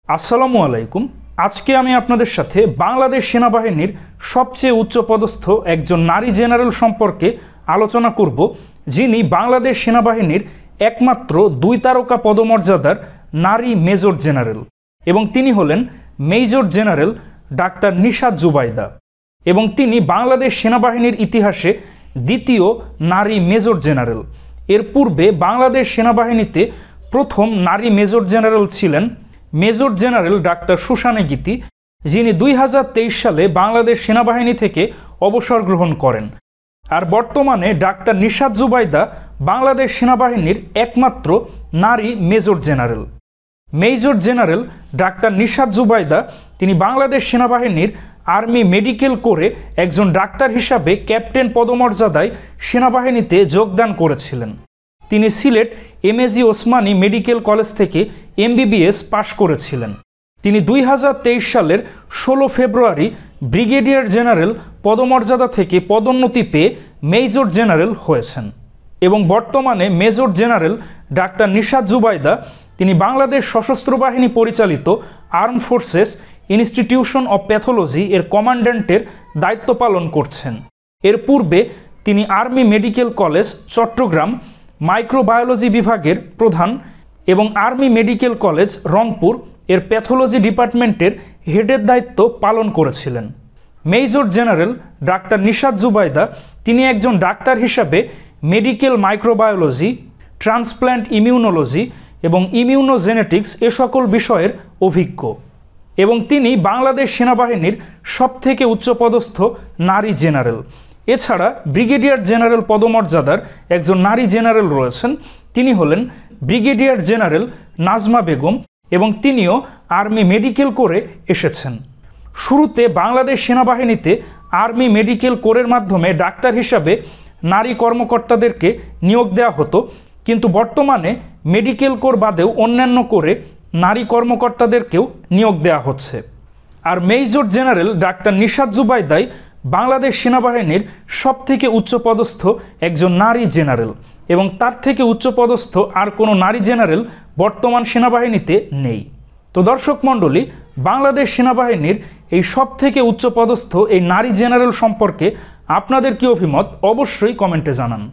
আসসালামু আলাইকুম। আজকে আমি আপনাদের সাথে বাংলাদেশ সেনাবাহিনীর সবচেয়ে উচ্চপদস্থ একজন নারী জেনারেল সম্পর্কে আলোচনা করব, যিনি বাংলাদেশ সেনাবাহিনীর একমাত্র 2 তারকা পদমর্যাদার নারী মেজর জেনারেল, এবং তিনি হলেন major general doctor Nishat Zubaida, এবং তিনি বাংলাদেশ সেনাবাহিনীর ইতিহাসে দ্বিতীয় নারী মেজর জেনারেল। এর পূর্বে বাংলাদেশ সেনাবাহিনীতে প্রথম নারী মেজর জেনারেল ছিলেন মেজর জেনারেল ডাক্তার সুসানে গীতি, যিনি 2023 সালে বাংলাদেশ সেনাবাহিনী থেকে অবসর গ্রহণ করেন। আর বর্তমানে ডাক্তার নিশাত জুবাইদা বাংলাদেশ সেনাবাহিনীর একমাত্র নারী major general. Major general doctor Nishat Zubaida তিনি বাংলাদেশ সেনাবাহিনীর আর্মি মেডিকেল কোরে একজন ডাক্তার হিসাবে ক্যাপ্টেন পদমর্যাদায় সেনাবাহিনীতে যোগদান করেছিলেন। তিনি Sylhet MAG Osmani medical college থেকে এমবিবিএস পাশ করেছিলেন। তিনি 2023 সালের 16 ফেব্রুয়ারি ব্রিগেডিয়ার জেনারেল পদমর্যাদা থেকে পদোন্নতি পেয়ে মেজর জেনারেল হয়েছেন, এবং বর্তমানে major general doctor Nishat Zubaida তিনি বাংলাদেশ সশস্ত্র বাহিনী পরিচালিত arm forces institution of pathology এর কমান্ড্যান্টের দায়িত্ব পালন করছেন। এর পূর্বে তিনি army medical college Chittagong microbiology বিভাগের প্রধান এবং আর্মি মেডিকেল কলেজ রংপুর এর প্যাথোলজি ডিপার্টমেন্টের হেডের দায়িত্ব পালন করেছিলেন। Major general doctor Nishat Zubaida তিনি একজন ডাক্তার হিসাবে মেডিকেল মাইক্রোবায়োলজি, ট্রান্সপ্ল্যান্ট ইমিউনোলজি এবং ইমিউনোজেনেটিক্স এ সকল বিষয়ের অভিজ্ঞ, এবং তিনি বাংলাদেশ সেনাবাহিনীর সবথেকে উচ্চপদস্থ নারী জেনারেল। এছাড়া ব্রিগেডিয়ার জেনারেল পদমর্যাদার একজন নারী জেনারেল রয়েছেন, তিনি হলেন ব্রিগেডিয়ার জেনারেল নাজমা বেগম, এবং তিনিও আর্মি মেডিকেল কোরে এসেছেন। শুরুতে বাংলাদেশ সেনাবাহিনীতে আর্মি মেডিকেল কোরের মাধ্যমে ডাক্তার হিসাবে নারী কর্মকর্তাদেরকে নিয়োগ দেওয়া হতো, কিন্তু বর্তমানে মেডিকেল কোর বাদেও অন্যান্য কোরে নারী কর্মকর্তাদেরকেও নিয়োগ দেওয়া হচ্ছে। আর মেজর জেনারেল ডাক্তার নিশাত জুবাইদাই বাংলাদেশ সেনাবাহিনীর সবথেকে উচ্চপদস্থ একজন নারী জেনারেল, এবং তার থেকে উচ্চপদস্থ আর কোনো নারী জেনারেল বর্তমান সেনাবাহিনীতে নেই। তো দর্শক মণ্ডলী, বাংলাদেশ সেনাবাহিনীর এই সবথেকে উচ্চপদস্থ এই নারী জেনারেল সম্পর্কে আপনাদের কি অভিমত অবশ্যই কমেন্টে জানান।